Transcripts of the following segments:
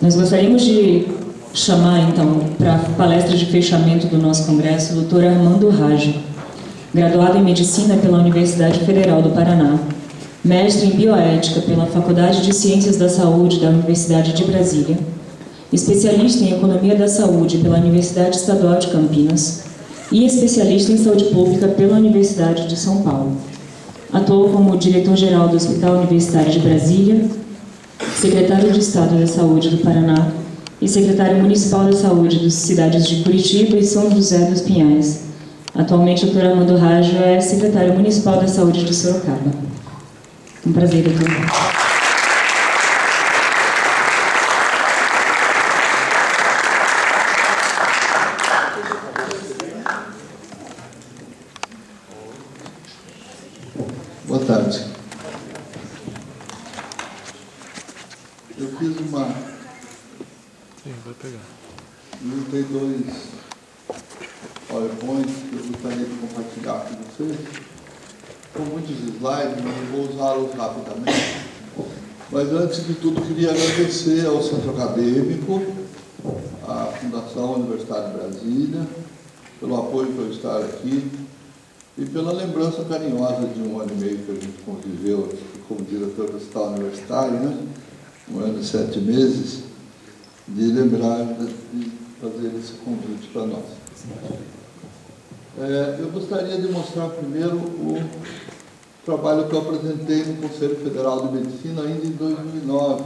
Nós gostaríamos de chamar, então, para a palestra de fechamento do nosso congresso, o Dr. Armando Raj, graduado em Medicina pela Universidade Federal do Paraná, mestre em Bioética pela Faculdade de Ciências da Saúde da Universidade de Brasília, especialista em Economia da Saúde pela Universidade Estadual de Campinas e especialista em Saúde Pública pela Universidade de São Paulo. Atuou como diretor-geral do Hospital Universitário de Brasília, secretário de Estado da Saúde do Paraná e secretário municipal da Saúde das cidades de Curitiba e São José dos Pinhais. Atualmente, o Dr. Armando Raj é secretário municipal da Saúde de Sorocaba. Um prazer, doutor. Boa tarde. Eu fiz uma... Sim, vai pegar. Juntei dois PowerPoints que eu gostaria de compartilhar com vocês. São muitos slides, mas eu vou usá-los rapidamente. Mas antes de tudo, queria agradecer ao Centro Acadêmico, à Fundação Universitária de Brasília, pelo apoio para eu estar aqui e pela lembrança carinhosa de um ano e meio que a gente conviveu aqui como diretor do Hospital Universitário, né? 1 ano e 7 meses, de lembrar de fazer esse convite para nós. Eu gostaria de mostrar primeiro o trabalho que eu apresentei no Conselho Federal de Medicina ainda em 2009.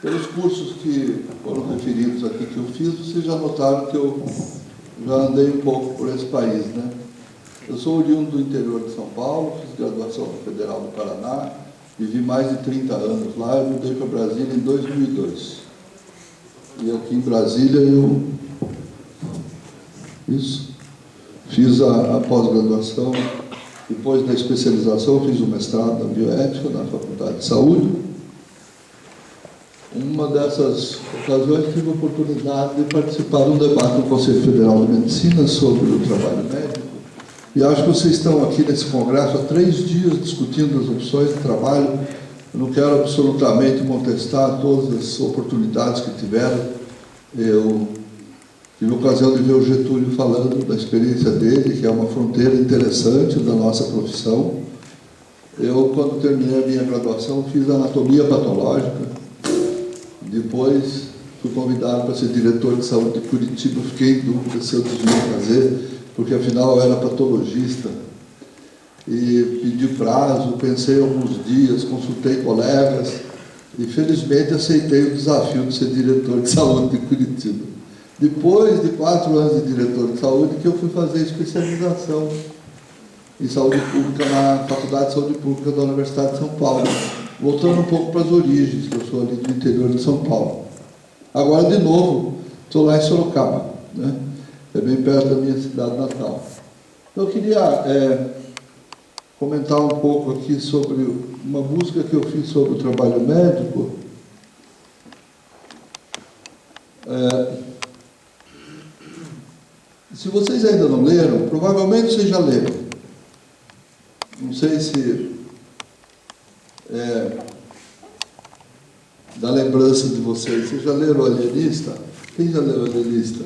Pelos cursos que foram referidos aqui que eu fiz, vocês já notaram que eu já andei um pouco por esse país, né? Eu sou oriundo do interior de São Paulo, fiz graduação na Federal do Paraná, vivi mais de 30 anos lá e mudei para Brasília em 2002. E aqui em Brasília eu fiz a pós-graduação, depois da especialização fiz o mestrado na bioética na Faculdade de Saúde. Uma dessas ocasiões tive a oportunidade de participar de um debate no Conselho Federal de Medicina sobre o trabalho médico. E acho que vocês estão aqui nesse congresso há 3 dias discutindo as opções de trabalho. Eu não quero absolutamente contestar todas as oportunidades que tiveram. Eu tive a ocasião de ver o Getúlio falando da experiência dele, que é uma fronteira interessante da nossa profissão. Eu, quando terminei a minha graduação, fiz anatomia patológica. Depois fui convidado para ser diretor de saúde de Curitiba. Fiquei em dúvida se eu devia fazer, porque afinal eu era patologista. E pedi prazo, pensei alguns dias, consultei colegas e felizmente aceitei o desafio de ser diretor de saúde de Curitiba. Depois de 4 anos de diretor de saúde, que eu fui fazer especialização em saúde pública na Faculdade de Saúde Pública da Universidade de São Paulo, voltando um pouco para as origens, que eu sou ali do interior de São Paulo. Agora, de novo, estou lá em Sorocaba, né? É bem perto da minha cidade natal. Então, eu queria comentar um pouco aqui sobre uma busca que eu fiz sobre o trabalho médico. Se vocês ainda não leram, provavelmente vocês já leram. Não sei se da lembrança de vocês. Vocês já leram o Alienista? Quem já leu o Alienista?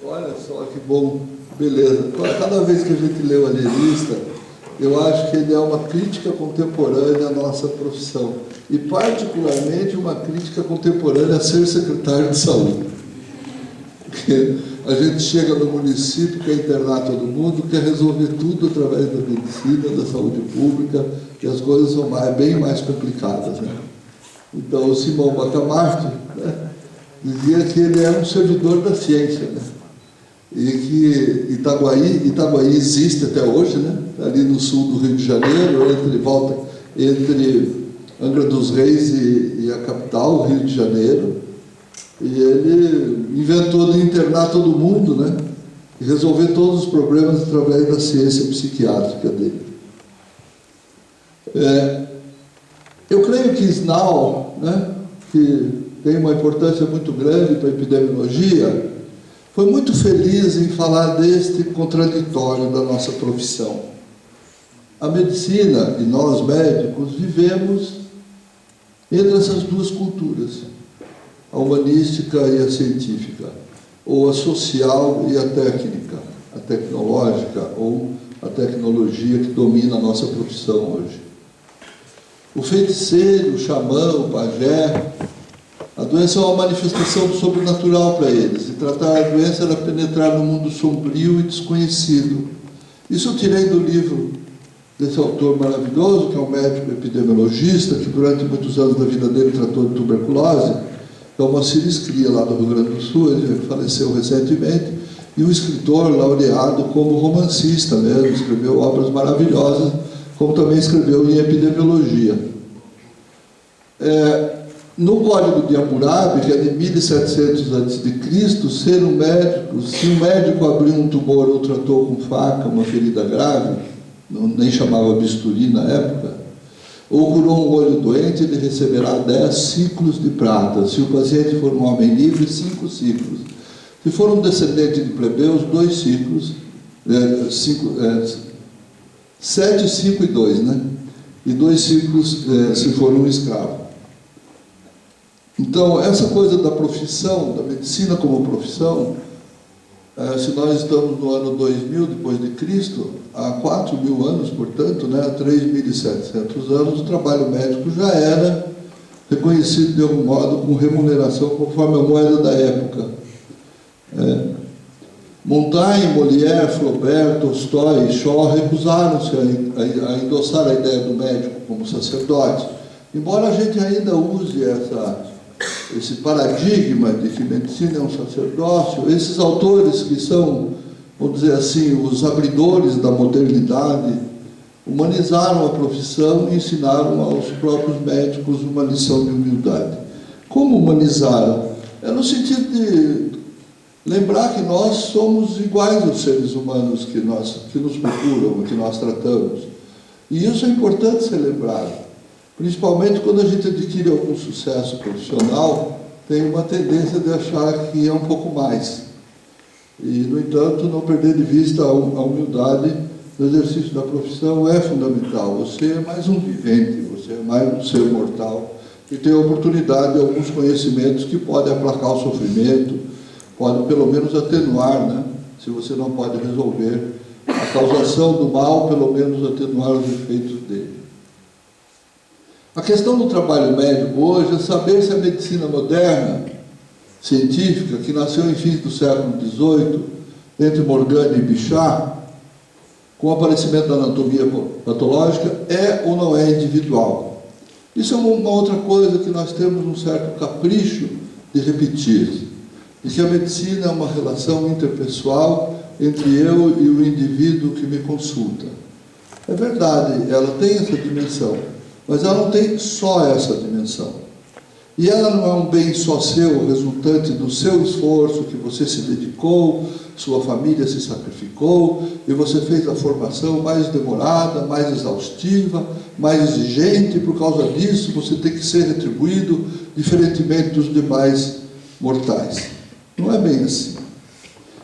Olha só que bom, beleza. Cada vez que a gente lê o Alienista, eu acho que ele é uma crítica contemporânea à nossa profissão. E, particularmente, uma crítica contemporânea a ser secretário de saúde. Porque a gente chega no município, quer internar todo mundo, quer resolver tudo através da medicina, da saúde pública, e as coisas são bem mais complicadas, né? Então, o Simão Bacamarte, né, dizia que ele era um servidor da ciência, né? E que Itaguaí existe até hoje, né? Ali no sul do Rio de Janeiro, entre Angra dos Reis e a capital, o Rio de Janeiro. E ele inventou de internar todo mundo, né? E resolver todos os problemas através da ciência psiquiátrica dele. Eu creio que Snau, né, que tem uma importância muito grande para a epidemiologia, foi muito feliz em falar deste contraditório da nossa profissão. A medicina e nós médicos vivemos entre essas duas culturas, a humanística e a científica, ou a social e a técnica, a tecnológica ou a tecnologia que domina a nossa profissão hoje. O feiticeiro, o xamã, o pajé, a doença é uma manifestação do sobrenatural para eles, e tratar a doença era penetrar no mundo sombrio e desconhecido. Isso eu tirei do livro desse autor maravilhoso, que é um médico epidemiologista, que durante muitos anos da vida dele tratou de tuberculose, que é o Moacir Scria, lá do Rio Grande do Sul. Ele faleceu recentemente, e um escritor laureado como romancista mesmo, escreveu obras maravilhosas, como também escreveu em epidemiologia. No Código de Hammurabi, que é de 1700 a.C., ser um médico, se um médico abriu um tumor ou tratou com faca uma ferida grave, nem chamava bisturi na época, ou curou um olho doente, ele receberá 10 ciclos de prata. Se o paciente for um homem livre, 5 ciclos. Se for um descendente de plebeus, 2 ciclos, 7, 5 e 2, né? E 2 ciclos se for um escravo. Então, essa coisa da profissão, da medicina como profissão, se nós estamos no ano 2000 depois de Cristo, há 4.000 anos, portanto, né, há 3.700 anos, o trabalho médico já era reconhecido de algum modo com remuneração conforme a moeda da época. Montaigne, Molière, Flaubert, Tolstói e Shaw recusaram-se a endossar a ideia do médico como sacerdote, embora a gente ainda use esse paradigma de que medicina é um sacerdócio. Esses autores que são, vamos dizer assim, os abridores da modernidade, humanizaram a profissão e ensinaram aos próprios médicos uma lição de humildade. Como humanizaram? É no sentido de lembrar que nós somos iguais aos seres humanos que nos procuram, que nós tratamos. E isso é importante ser lembrado. Principalmente quando a gente adquire algum sucesso profissional, tem uma tendência de achar que é um pouco mais. E, no entanto, não perder de vista a humildade no exercício da profissão é fundamental. Você é mais um vivente, você é mais um ser mortal, e tem a oportunidade de alguns conhecimentos que podem aplacar o sofrimento, podem pelo menos atenuar, né? Se você não pode resolver a causação do mal, pelo menos atenuar os efeitos dele. A questão do trabalho médico hoje é saber se a medicina moderna, científica, que nasceu em fins do século XVIII, entre Morgane e Bichat, com o aparecimento da anatomia patológica, é ou não é individual. Isso é uma outra coisa que nós temos um certo capricho de repetir, de que a medicina é uma relação interpessoal entre eu e o indivíduo que me consulta. É verdade, ela tem essa dimensão, mas ela não tem só essa dimensão. E ela não é um bem só seu, resultante do seu esforço, que você se dedicou, sua família se sacrificou, e você fez a formação mais demorada, mais exaustiva, mais exigente, e por causa disso você tem que ser retribuído diferentemente dos demais mortais. Não é bem assim.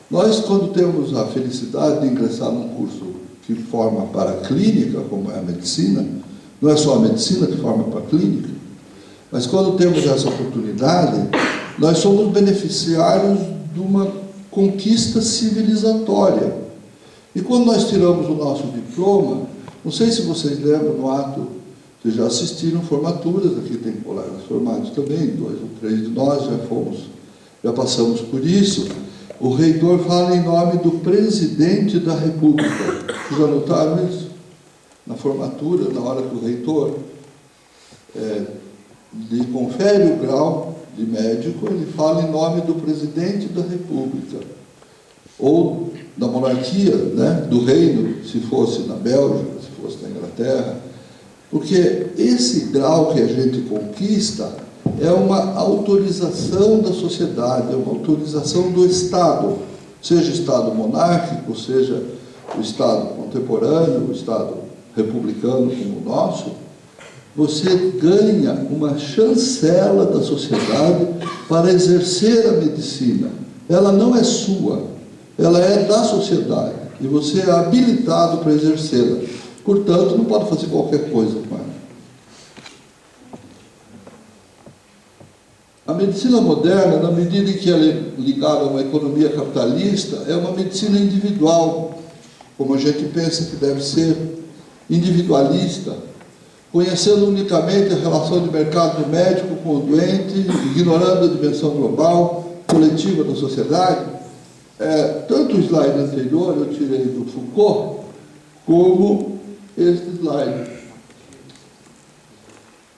Nós, quando temos a felicidade de ingressar num curso que forma para a clínica, como é a medicina, não é só a medicina que forma para a clínica, mas quando temos essa oportunidade, nós somos beneficiários de uma conquista civilizatória. E quando nós tiramos o nosso diploma, não sei se vocês lembram no ato, vocês já assistiram formaturas, aqui tem colegas formados também, 2 ou 3 de nós já passamos por isso. O reitor fala em nome do presidente da República. Vocês já notaram isso? Na formatura, na hora que o reitor lhe confere o grau de médico, ele fala em nome do presidente da República, ou da monarquia, né, do reino, se fosse na Bélgica, se fosse na Inglaterra, porque esse grau que a gente conquista é uma autorização da sociedade, é uma autorização do Estado, seja o Estado monárquico, seja o Estado contemporâneo, o Estado republicano como o nosso. Você ganha uma chancela da sociedade para exercer a medicina. Ela não é sua, ela é da sociedade, e você é habilitado para exercê-la. Portanto, não pode fazer qualquer coisa com ela. A medicina moderna, na medida em que ela é ligada a uma economia capitalista, é uma medicina individual, como a gente pensa que deve ser, individualista, conhecendo unicamente a relação de mercado do médico com o doente, ignorando a dimensão global, coletiva da sociedade. Tanto o slide anterior, eu tirei do Foucault, como este slide.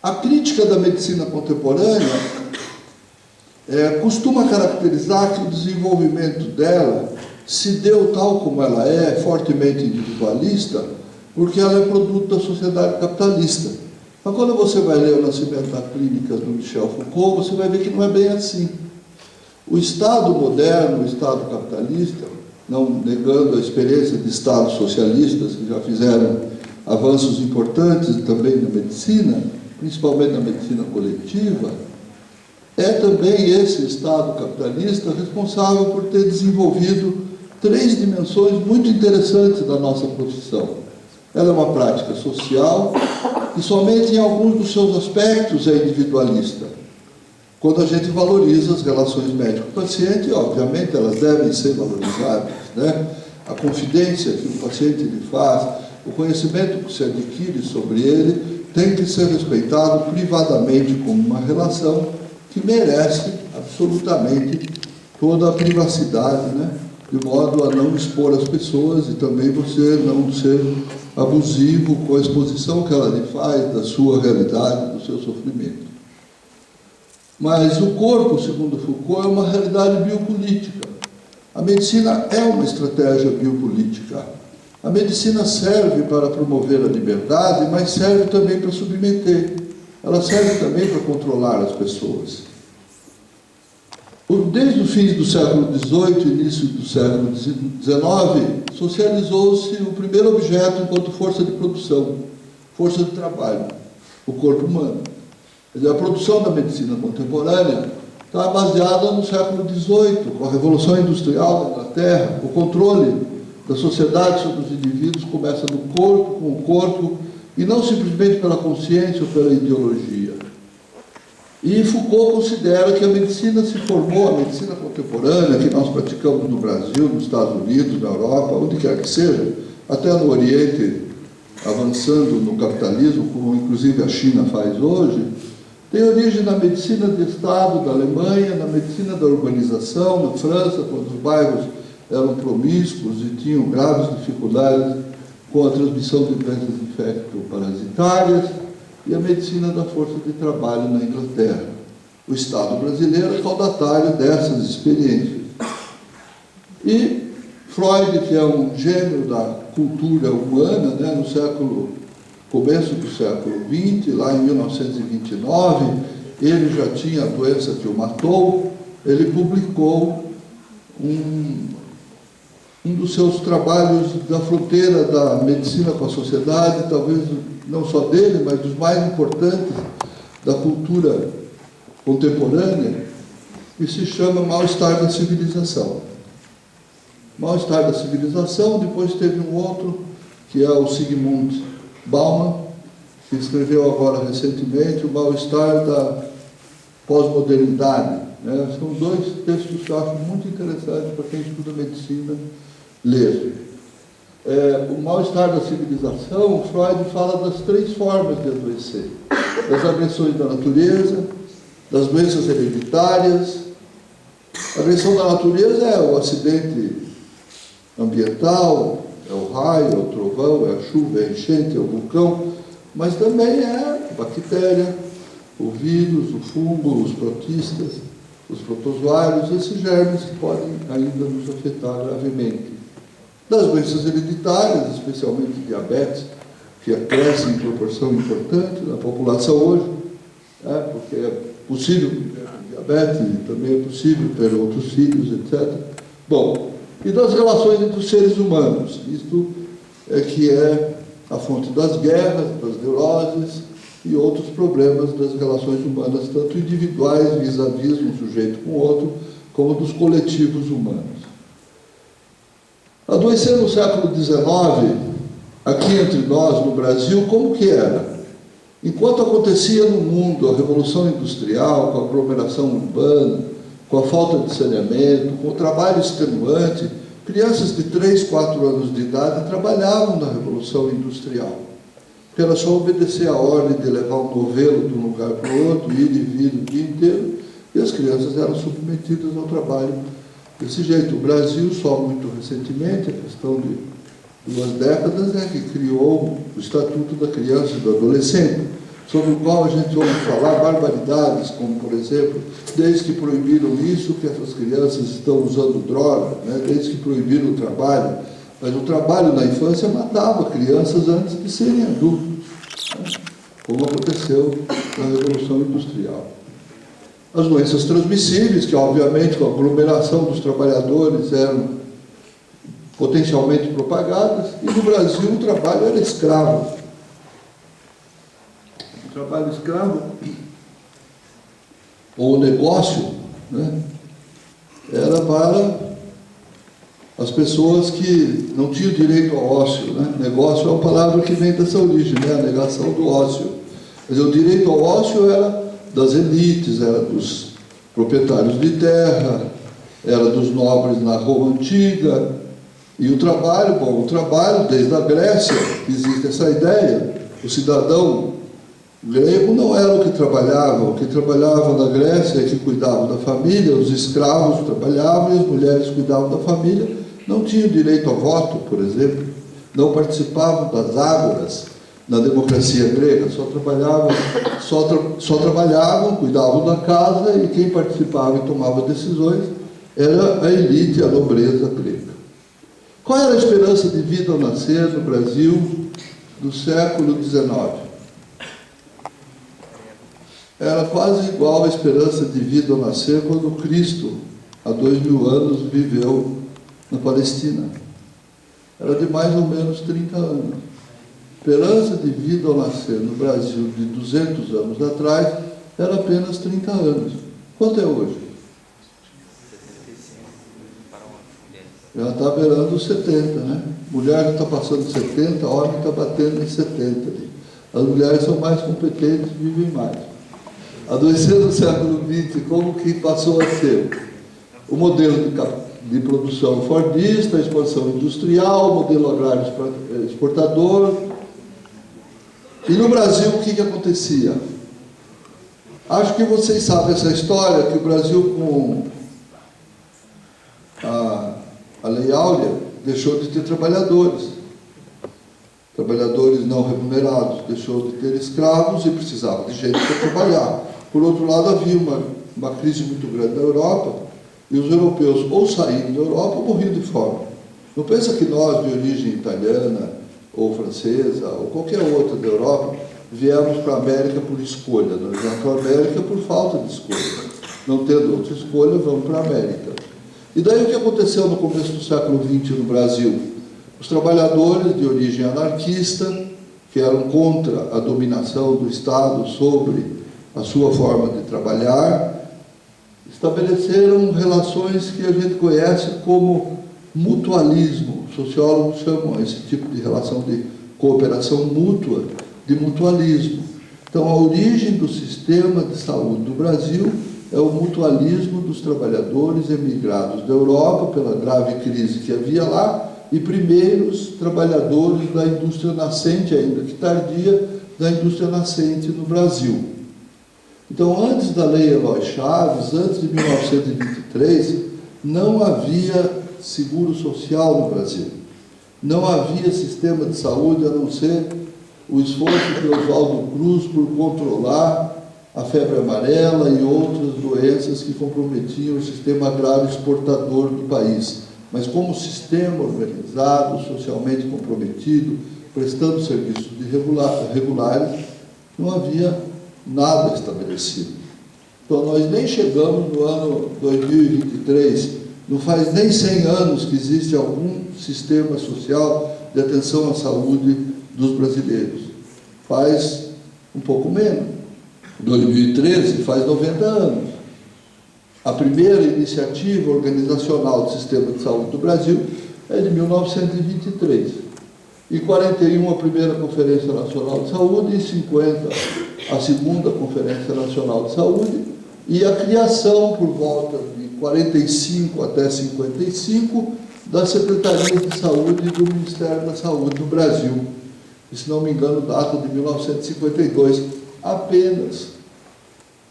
A crítica da medicina contemporânea costuma caracterizar que o desenvolvimento dela se deu tal como ela é, fortemente individualista, porque ela é produto da sociedade capitalista. Mas quando você vai ler O Nascimento da Clínica, do Michel Foucault, você vai ver que não é bem assim. O Estado moderno, o Estado capitalista, não negando a experiência de Estados socialistas que já fizeram avanços importantes também na medicina, principalmente na medicina coletiva, é também esse Estado capitalista responsável por ter desenvolvido 3 dimensões muito interessantes da nossa profissão. Ela é uma prática social e somente em alguns dos seus aspectos é individualista. Quando a gente valoriza as relações médico-paciente, obviamente elas devem ser valorizadas, né? A confidência que o paciente lhe faz, o conhecimento que se adquire sobre ele, tem que ser respeitado privadamente como uma relação que merece absolutamente toda a privacidade, né? De modo a não expor as pessoas e também você não ser abusivo com a exposição que ela lhe faz da sua realidade, do seu sofrimento. Mas o corpo, segundo Foucault, é uma realidade biopolítica. A medicina é uma estratégia biopolítica. A medicina serve para promover a liberdade, mas serve também para submeter. Ela serve também para controlar as pessoas. Desde o fim do século XVIII e início do século XIX, socializou-se o primeiro objeto enquanto força de produção, força de trabalho, o corpo humano. Quer dizer, a produção da medicina contemporânea está baseada no século XVIII, com a Revolução Industrial da Inglaterra. O controle da sociedade sobre os indivíduos começa no corpo, com o corpo, e não simplesmente pela consciência ou pela ideologia. E Foucault considera que a medicina se formou, a medicina contemporânea, que nós praticamos no Brasil, nos Estados Unidos, na Europa, onde quer que seja, até no Oriente, avançando no capitalismo, como inclusive a China faz hoje, tem origem na medicina de Estado da Alemanha, na medicina da urbanização, na França, quando os bairros eram promíscuos e tinham graves dificuldades com a transmissão de doenças infecto-parasitárias, e a medicina da força de trabalho na Inglaterra. O Estado brasileiro é caudatário dessas experiências. E Freud, que é um gênio da cultura humana, né, no começo do século XX, lá em 1929, ele já tinha a doença que o matou, ele publicou um dos seus trabalhos da fronteira da medicina com a sociedade, talvez não só dele, mas dos mais importantes da cultura contemporânea, que se chama Mal-Estar da Civilização. Mal-Estar da Civilização, depois teve um outro, que é o Zygmunt Bauman, que escreveu agora recentemente o Mal-Estar da Pós-Modernidade. Né? São 2 textos que eu acho muito interessantes para quem estuda medicina ler. O mal-estar da civilização, Freud fala das 3 formas de adoecer: das agressões da natureza, das doenças hereditárias. A agressão da natureza é o acidente ambiental, é o raio, é o trovão, é a chuva, é a enchente, é o vulcão, mas também é a bactéria, o vírus, o fungo, os protistas, os protozoários, esses germes que podem ainda nos afetar gravemente. Das doenças hereditárias, especialmente diabetes, que cresce em proporção importante na população hoje, porque é possível ter diabetes, também é possível ter outros filhos, etc. Bom, e das relações entre os seres humanos, isto é que é a fonte das guerras, das neuroses e outros problemas das relações humanas, tanto individuais, vis-à-vis um sujeito com o outro, como dos coletivos humanos. Adoecer no século XIX, aqui entre nós, no Brasil, como que era? Enquanto acontecia no mundo a Revolução Industrial, com a aglomeração urbana, com a falta de saneamento, com o trabalho extenuante, crianças de 3, 4 anos de idade trabalhavam na Revolução Industrial. Porque era só obedecer a ordem de levar um novelo de um lugar para o outro, ir e vir o dia inteiro, e as crianças eram submetidas ao trabalho desse jeito. O Brasil, só muito recentemente, a questão de 2 décadas, é que criou o Estatuto da Criança e do Adolescente, sobre o qual a gente ouve falar barbaridades, como, por exemplo, desde que proibiram isso, que essas crianças estão usando droga, né? Desde que proibiram o trabalho. Mas o trabalho na infância matava crianças antes de serem adultos, né? Como aconteceu na Revolução Industrial. As doenças transmissíveis, que obviamente com a aglomeração dos trabalhadores eram potencialmente propagadas, e no Brasil o trabalho era escravo. O trabalho escravo, ou o negócio, né, era para as pessoas que não tinham direito ao ócio, né? Negócio é uma palavra que vem dessa origem, né? A negação do ócio. Mas o direito ao ócio era das elites, era dos proprietários de terra, era dos nobres na Roma Antiga. E o trabalho, bom, o trabalho, desde a Grécia, existe essa ideia, o cidadão grego não era o que trabalhava na Grécia é que cuidava da família, os escravos trabalhavam e as mulheres cuidavam da família, não tinham direito ao voto, por exemplo, não participavam das ágoras na democracia grega, só trabalhavam, cuidavam da casa, e quem participava e tomava decisões era a elite, a nobreza grega. Qual era a esperança de vida ao nascer no Brasil do século XIX? Era quase igual à esperança de vida ao nascer quando Cristo, há 2000 anos, viveu na Palestina. Era de mais ou menos 30 anos. A esperança de vida ao nascer no Brasil de 200 anos atrás era apenas 30 anos. Quanto é hoje? Já está beirando os 70, né? Mulher já está passando 70, homem está batendo em 70 ali. As mulheres são mais competentes, vivem mais. Adoecendo no século XX, como que passou a ser? O modelo de produção fordista, a expansão industrial, o modelo agrário exportador. E no Brasil, o que acontecia? Acho que vocês sabem essa história, que o Brasil, com a Lei Áurea, deixou de ter trabalhadores não remunerados, deixou de ter escravos e precisava de gente para trabalhar. Por outro lado, havia uma crise muito grande na Europa, e os europeus ou saíram da Europa ou morriam de fome. Não pensa que nós, de origem italiana, ou francesa, ou qualquer outra da Europa, viemos para a América por escolha. Nós viemos para a América por falta de escolha. Não tendo outra escolha, vamos para a América. E daí o que aconteceu no começo do século XX no Brasil? Os trabalhadores de origem anarquista, que eram contra a dominação do Estado sobre a sua forma de trabalhar, estabeleceram relações que a gente conhece como mutualismo. Os sociólogos chamam esse tipo de relação de cooperação mútua de mutualismo. Então, a origem do sistema de saúde do Brasil é o mutualismo dos trabalhadores emigrados da Europa pela grave crise que havia lá e primeiros trabalhadores da indústria nascente, ainda que tardia, da indústria nascente no Brasil. Então, antes da Lei Eloy Chaves, antes de 1923, não havia seguro social no Brasil. Não havia sistema de saúde, a não ser o esforço de Oswaldo Cruz por controlar a febre amarela e outras doenças que comprometiam o sistema agrário exportador do país. Mas como sistema organizado, socialmente comprometido, prestando serviços regulares, não havia nada estabelecido. Então, nós nem chegamos no ano 2023, não faz nem 100 anos que existe algum sistema social de atenção à saúde dos brasileiros. Faz um pouco menos. 2013 faz 90 anos. A primeira iniciativa organizacional do sistema de saúde do Brasil é de 1923. Em 41, a primeira Conferência Nacional de Saúde, em 50, a segunda Conferência Nacional de Saúde, e a criação, por volta de 45 até 55, da Secretaria de Saúde e do Ministério da Saúde no Brasil. E, se não me engano, data de 1952, apenas.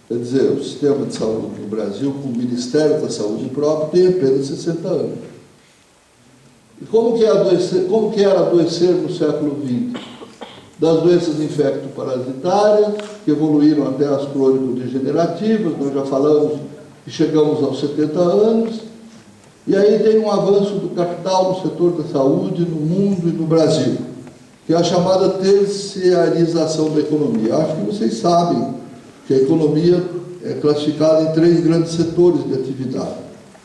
Quer dizer, o sistema de saúde no Brasil, com o Ministério da Saúde próprio, tem apenas 60 anos. E como que era adoecer no século XX? Das doenças infecto-parasitárias, que evoluíram até as crônico-degenerativas, nós já falamos que chegamos aos 70 anos, e aí tem um avanço do capital no setor da saúde, no mundo e no Brasil, que é a chamada terciarização da economia. Acho que vocês sabem que a economia é classificada em 3 grandes setores de atividade,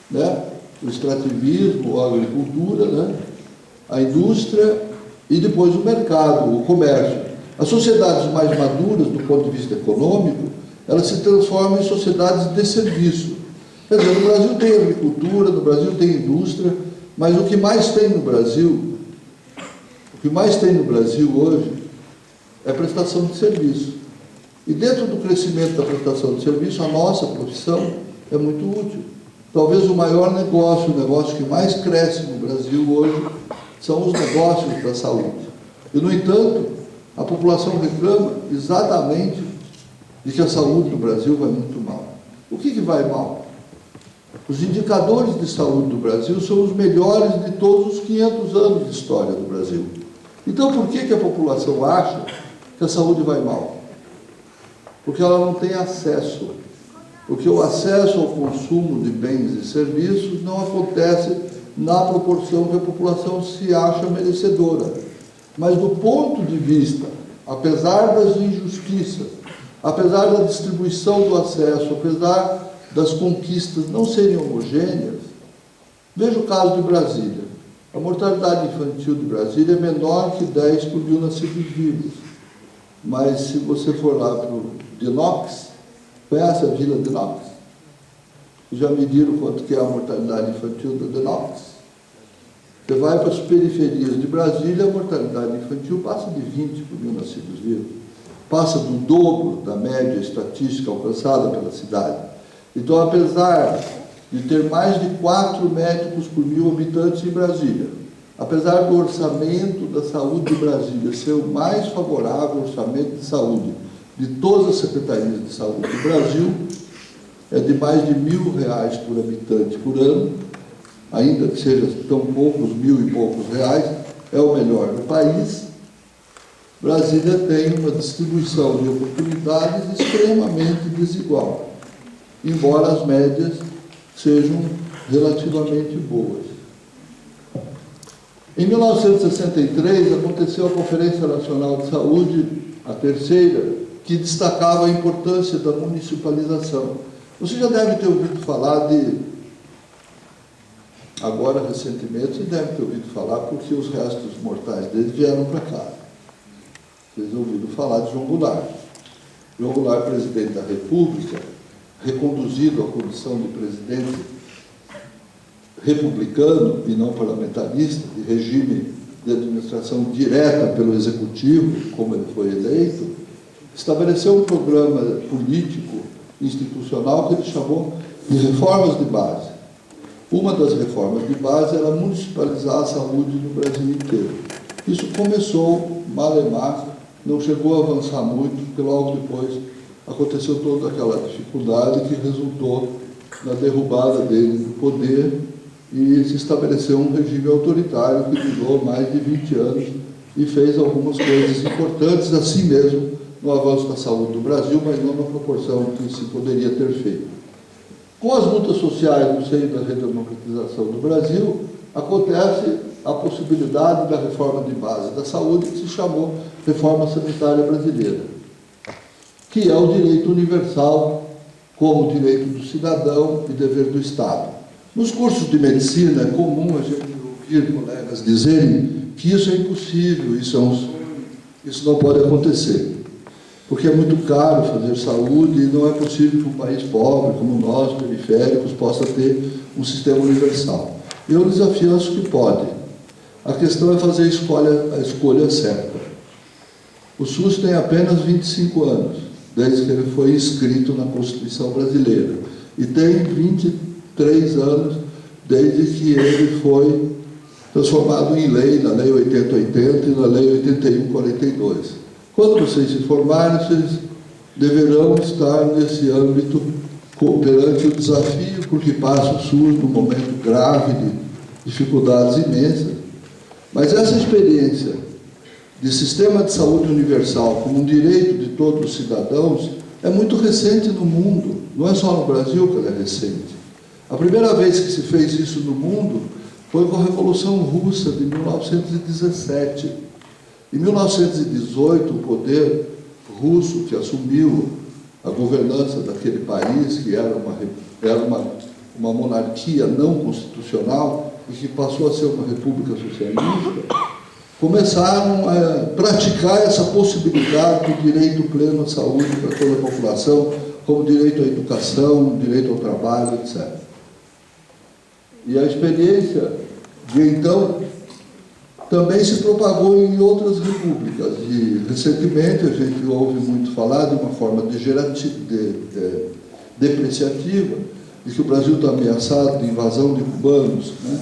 né? O extrativismo, a agricultura, né? A indústria e depois o mercado, o comércio. As sociedades mais maduras, do ponto de vista econômico, elas se transformam em sociedades de serviço. Quer dizer, no Brasil tem agricultura, no Brasil tem indústria, mas o que mais tem no Brasil hoje é prestação de serviço. E dentro do crescimento da prestação de serviço, a nossa profissão é muito útil. Talvez o maior negócio, o negócio que mais cresce no Brasil hoje, são os negócios da saúde. E, no entanto, a população reclama exatamente de que a saúde no Brasil vai muito mal. O que vai mal? Os indicadores de saúde do Brasil são os melhores de todos os 500 anos de história do Brasil. Então, por que a população acha que a saúde vai mal? Porque ela não tem acesso. Porque o acesso ao consumo de bens e serviços não acontece na proporção que a população se acha merecedora. Mas, do ponto de vista, apesar das injustiças, apesar da distribuição do acesso, apesar das conquistas não serem homogêneas, veja o caso de Brasília. A mortalidade infantil de Brasília é menor que 10 por 1000 nascidos vivos. Mas se você for lá para o Dinox, conhece a Vila Dinox? Já mediram quanto que é a mortalidade infantil do Dinox? Você vai para as periferias de Brasília, a mortalidade infantil passa de 20 por 1000 nascidos vivos. Passa do dobro da média estatística alcançada pela cidade. Então, apesar de ter mais de 4 médicos por 1000 habitantes em Brasília, apesar do orçamento da saúde de Brasília ser o mais favorável orçamento de saúde de todas as secretarias de saúde do Brasil, é de mais de R$1.000 por habitante por ano, ainda que seja tão poucos, 1.000 e poucos reais, é o melhor do país. Brasília tem uma distribuição de oportunidades extremamente desigual, embora as médias sejam relativamente boas. Em 1963, aconteceu a Conferência Nacional de Saúde, a terceira, que destacava a importância da municipalização. Você já deve ter ouvido falar agora recentemente, você deve ter ouvido falar porque os restos mortais dele vieram para cá. Vocês ouviram falar de João Goulart. João Goulart, presidente da República, reconduzido à condição de presidente republicano e não parlamentarista, de regime de administração direta pelo Executivo, como ele foi eleito, estabeleceu um programa político, institucional, que ele chamou de reformas de base. Uma das reformas de base era municipalizar a saúde no Brasil inteiro. Isso começou, malemar, não chegou a avançar muito, porque logo depois aconteceu toda aquela dificuldade que resultou na derrubada dele do poder e se estabeleceu um regime autoritário que durou mais de 20 anos e fez algumas coisas importantes, assim mesmo, no avanço da saúde do Brasil, mas não na proporção que se poderia ter feito. Com as lutas sociais no seio da redemocratização do Brasil, acontece a possibilidade da reforma de base da saúde, que se chamou Reforma Sanitária Brasileira, que é o direito universal como direito do cidadão e dever do Estado. Nos cursos de medicina é comum a gente ouvir colegas dizerem que isso é impossível, isso é um sonho, isso não pode acontecer, porque é muito caro fazer saúde e não é possível que um país pobre como nós, periféricos, possa ter um sistema universal. Eu lhes afianço que pode. A questão é fazer a escolha certa. O SUS tem apenas 25 anos, desde que ele foi inscrito na Constituição brasileira, e tem 23 anos desde que ele foi transformado em lei, na Lei 8080 e na Lei 8142. Quando vocês se formarem, vocês deverão estar nesse âmbito perante o desafio, porque passa o SUS num momento grave de dificuldades imensas. Mas essa experiência de sistema de saúde universal como um direito de todos os cidadãos é muito recente no mundo, não é só no Brasil que ela é recente. A primeira vez que se fez isso no mundo foi com a Revolução Russa de 1917. Em 1918, o poder russo que assumiu a governança daquele país, que era uma monarquia não constitucional e que passou a ser uma república socialista, começaram a praticar essa possibilidade do direito pleno à saúde para toda a população, como direito à educação, direito ao trabalho, etc. E a experiência de então também se propagou em outras repúblicas. E recentemente a gente ouve muito falar de uma forma depreciativa de que o Brasil está ameaçado de invasão de cubanos, né?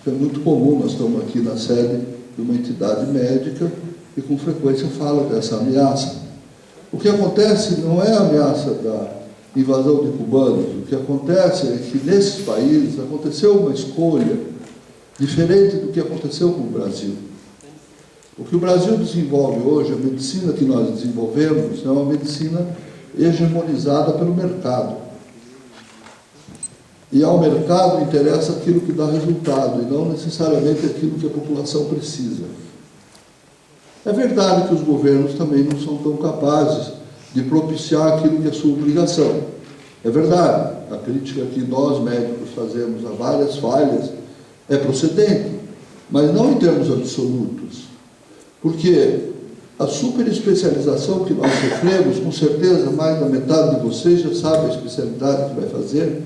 Isso é muito comum, nós estamos aqui na sede de uma entidade médica e com frequência fala dessa ameaça. O que acontece não é a ameaça da invasão de cubanos, o que acontece é que nesses países aconteceu uma escolha diferente do que aconteceu com o Brasil. O que o Brasil desenvolve hoje, a medicina que nós desenvolvemos, é uma medicina hegemonizada pelo mercado. E ao mercado interessa aquilo que dá resultado, e não necessariamente aquilo que a população precisa. É verdade que os governos também não são tão capazes de propiciar aquilo que é sua obrigação. É verdade, a crítica que nós médicos fazemos a várias falhas é procedente, mas não em termos absolutos, porque a superespecialização que nós sofremos, com certeza mais da metade de vocês já sabe a especialidade que vai fazer,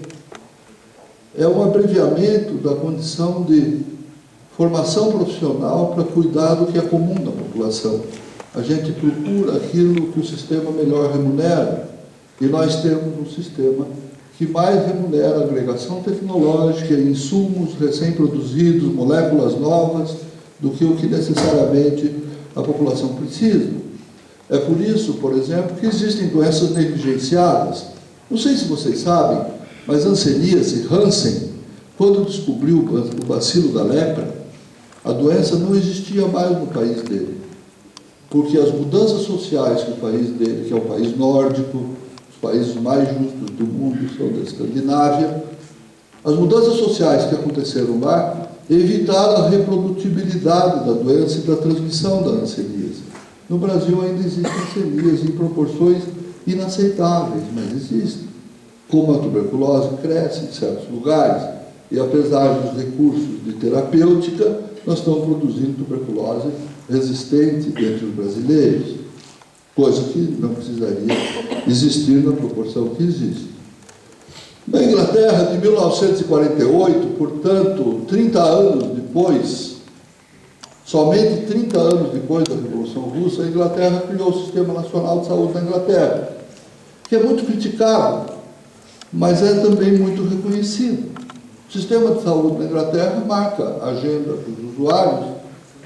é um abreviamento da condição de formação profissional para cuidar do que é comum na população. A gente procura aquilo que o sistema melhor remunera, e nós temos um sistema que mais remunera a agregação tecnológica, insumos recém-produzidos, moléculas novas, do que o que necessariamente a população precisa. É por isso, por exemplo, que existem doenças negligenciadas. Não sei se vocês sabem, mas hanseníase, Hansen, quando descobriu o bacilo da lepra, a doença não existia mais no país dele, porque as mudanças sociais que o país dele, que é um país nórdico, os países mais justos do mundo são da Escandinávia, as mudanças sociais que aconteceram lá evitaram a reprodutibilidade da doença e da transmissão da hanseníase. No Brasil ainda existe hanseníase em proporções inaceitáveis, mas existe. Como a tuberculose cresce em certos lugares, e apesar dos recursos de terapêutica, nós estamos produzindo tuberculose resistente entre os brasileiros, coisa que não precisaria existir na proporção que existe. Na Inglaterra, de 1948, portanto, 30 anos depois, somente 30 anos depois da Revolução Russa, a Inglaterra criou o Sistema Nacional de Saúde da Inglaterra, que é muito criticado, mas é também muito reconhecido. O sistema de saúde da Inglaterra marca a agenda dos usuários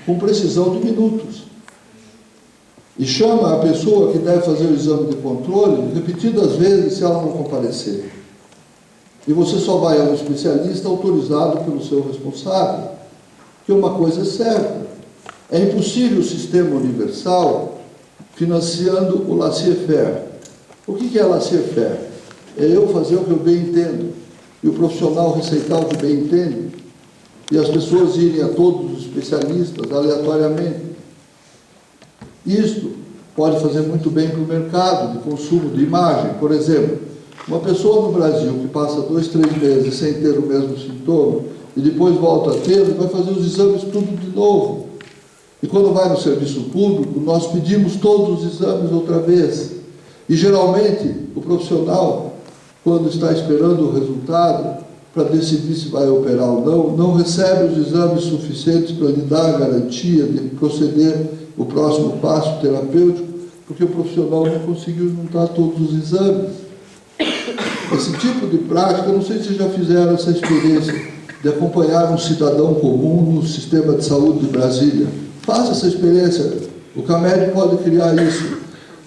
com precisão de minutos. E chama a pessoa que deve fazer o exame de controle repetidas vezes se ela não comparecer. E você só vai a um especialista autorizado pelo seu responsável. Que uma coisa é certa, é impossível o sistema universal financiando o laissez-faire. O que é laissez-faire? É eu fazer o que eu bem entendo, e o profissional receitar o que bem entende, e as pessoas irem a todos os especialistas aleatoriamente. Isto pode fazer muito bem para o mercado de consumo de imagem. Por exemplo, uma pessoa no Brasil que passa 2, 3 meses sem ter o mesmo sintoma e depois volta a ter, vai fazer os exames tudo de novo. E quando vai no serviço público, nós pedimos todos os exames outra vez. E geralmente o profissional, quando está esperando o resultado, para decidir se vai operar ou não, não recebe os exames suficientes para lhe dar a garantia de proceder o próximo passo terapêutico, porque o profissional não conseguiu juntar todos os exames. Esse tipo de prática, não sei se já fizeram essa experiência de acompanhar um cidadão comum no sistema de saúde de Brasília. Faça essa experiência. O CAMED pode criar isso.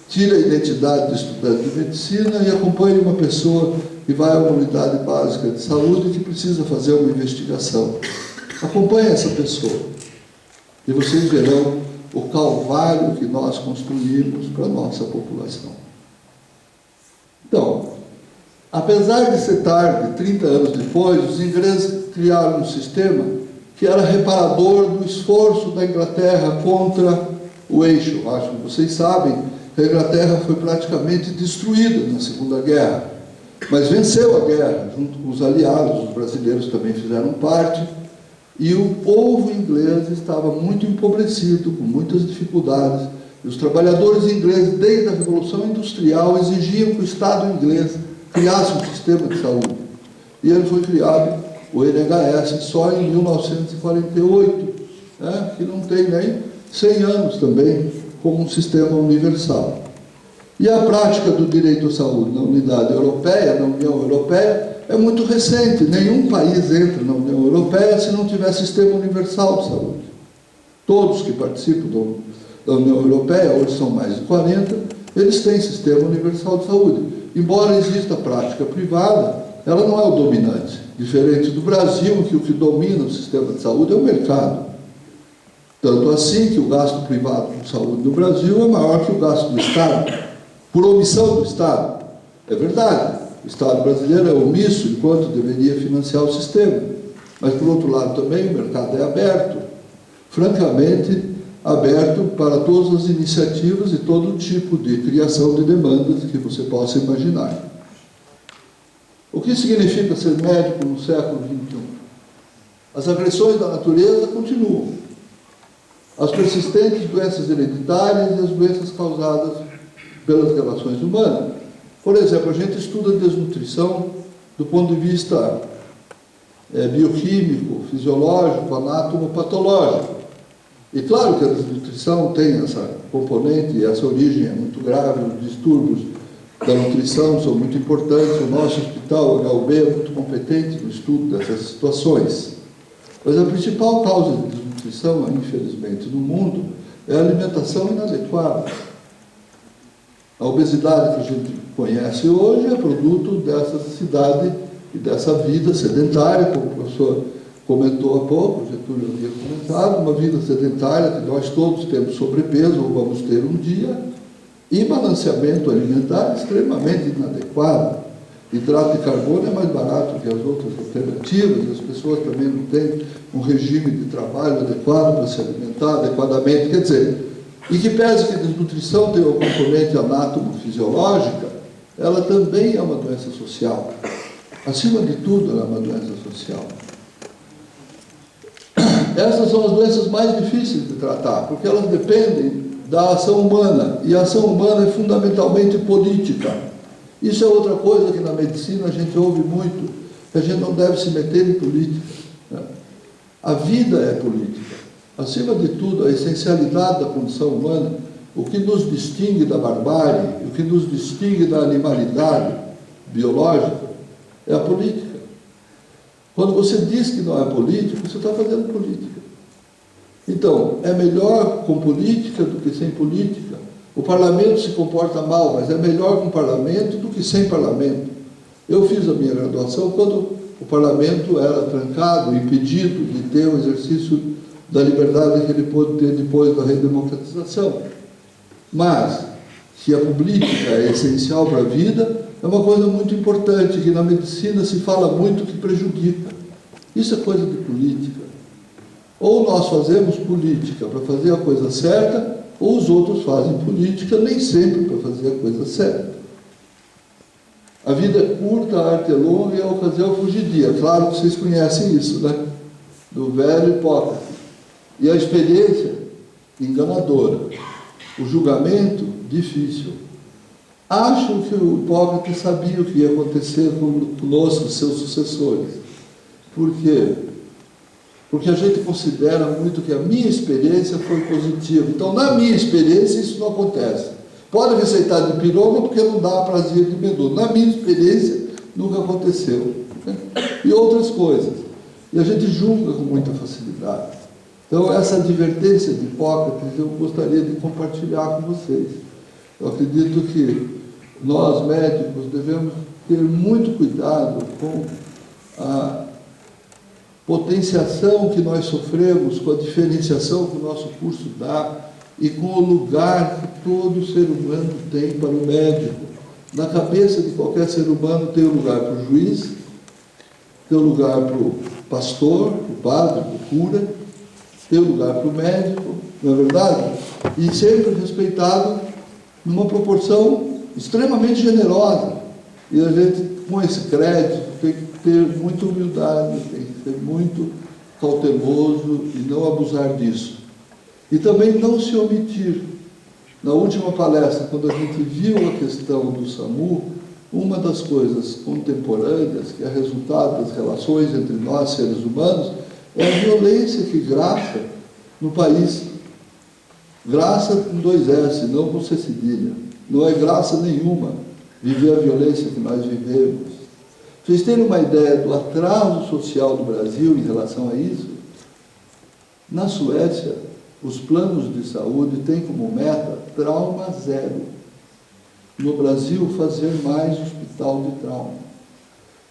Tire a identidade do estudante de medicina e acompanhe uma pessoa que vai a uma unidade básica de saúde e que precisa fazer uma investigação. Acompanhe essa pessoa. E vocês verão o calvário que nós construímos para a nossa população. Então, apesar de ser tarde, 30 anos depois, os ingleses criaram um sistema que era reparador do esforço da Inglaterra contra o eixo. Acho que vocês sabem que a Inglaterra foi praticamente destruída na Segunda Guerra, mas venceu a guerra junto com os aliados, os brasileiros também fizeram parte, e o povo inglês estava muito empobrecido, com muitas dificuldades, e os trabalhadores ingleses, desde a Revolução Industrial, exigiam que o Estado inglês criasse um sistema de saúde. E ele foi criado, o NHS, só em 1948, que não tem nem 100 anos também, como um sistema universal. E a prática do direito à saúde na unidade europeia, na União Europeia, é muito recente. Nenhum país entra na União Europeia se não tiver sistema universal de saúde. Todos que participam da União Europeia, hoje são mais de 40, eles têm sistema universal de saúde. Embora exista prática privada, ela não é o dominante. Diferente do Brasil, que o que domina o sistema de saúde é o mercado. Tanto assim que o gasto privado com saúde no Brasil é maior que o gasto do Estado, por omissão do Estado. É verdade, o Estado brasileiro é omisso enquanto deveria financiar o sistema. Mas, por outro lado, também o mercado é aberto, francamente aberto para todas as iniciativas e todo tipo de criação de demandas que você possa imaginar. O que significa ser médico no século XXI? As agressões da natureza continuam. As persistentes doenças hereditárias e as doenças causadas pelas relações humanas. Por exemplo, a gente estuda desnutrição do ponto de vista bioquímico, fisiológico, anatomopatológico. E claro que a desnutrição tem essa componente e essa origem é muito grave, os distúrbios da nutrição são muito importantes, o nosso hospital, o HUB, é muito competente no estudo dessas situações. Mas a principal causa de desnutrição, infelizmente, no mundo, é a alimentação inadequada. A obesidade que a gente conhece hoje é produto dessa cidade e dessa vida sedentária, como o professor comentou há pouco, o Getúlio havia comentado, uma vida sedentária que nós todos temos sobrepeso, ou vamos ter um dia, e balanceamento alimentar extremamente inadequado. Hidrato de carbono é mais barato que as outras alternativas, e as pessoas também não têm um regime de trabalho adequado para se alimentar adequadamente. Quer dizer, e que pese que a desnutrição tem uma componente anátomo-fisiológica, ela também é uma doença social. Acima de tudo, ela é uma doença social. Essas são as doenças mais difíceis de tratar, porque elas dependem da ação humana, e a ação humana é fundamentalmente política. Isso é outra coisa que na medicina a gente ouve muito, que a gente não deve se meter em política. A vida é política. Acima de tudo, a essencialidade da condição humana, o que nos distingue da barbárie, o que nos distingue da animalidade biológica, é a política. Quando você diz que não é político, você está fazendo política. Então, é melhor com política do que sem política. O parlamento se comporta mal, mas é melhor com parlamento do que sem parlamento. Eu fiz a minha graduação quando o parlamento era trancado, impedido de ter o exercício da liberdade que ele pôde ter depois da redemocratização. Mas, que a política é essencial para a vida, é uma coisa muito importante, que na medicina se fala muito que prejudica. Isso é coisa de política. Ou nós fazemos política para fazer a coisa certa, ou os outros fazem política nem sempre para fazer a coisa certa. A vida é curta, a arte é longa e a ocasião fugidia. Claro que vocês conhecem isso, né? Do velho Hipócrates. E a experiência, enganadora. O julgamento, difícil. Acho que o Hipócrates sabia o que ia acontecer conosco, seus sucessores. Por quê? Porque a gente considera muito que a minha experiência foi positiva. Então, na minha experiência, isso não acontece. Pode receitar de pirona porque não dá prazer de medula. Na minha experiência, nunca aconteceu. E outras coisas. E a gente julga com muita facilidade. Então, essa advertência de Hipócrates, eu gostaria de compartilhar com vocês. Eu acredito que nós, médicos, devemos ter muito cuidado com a potenciação que nós sofremos, com a diferenciação que o nosso curso dá e com o lugar que todo ser humano tem para o médico. Na cabeça de qualquer ser humano tem um lugar para o juiz, tem um lugar para o pastor, para o padre, para o cura, tem um lugar para o médico, não é verdade? E sempre respeitado numa proporção extremamente generosa. E a gente, com esse crédito, tem que ter muita humildade, tem que ser muito cauteloso e não abusar disso. E também não se omitir. Na última palestra, quando a gente viu a questão do SAMU, uma das coisas contemporâneas, que é resultado das relações entre nós, seres humanos, é a violência que graça no país. Graça com 2 S, não com C cedilha. Não é graça nenhuma viver a violência que nós vivemos. Vocês terem uma ideia do atraso social do Brasil em relação a isso? Na Suécia, os planos de saúde têm como meta trauma zero. No Brasil, fazer mais hospital de trauma.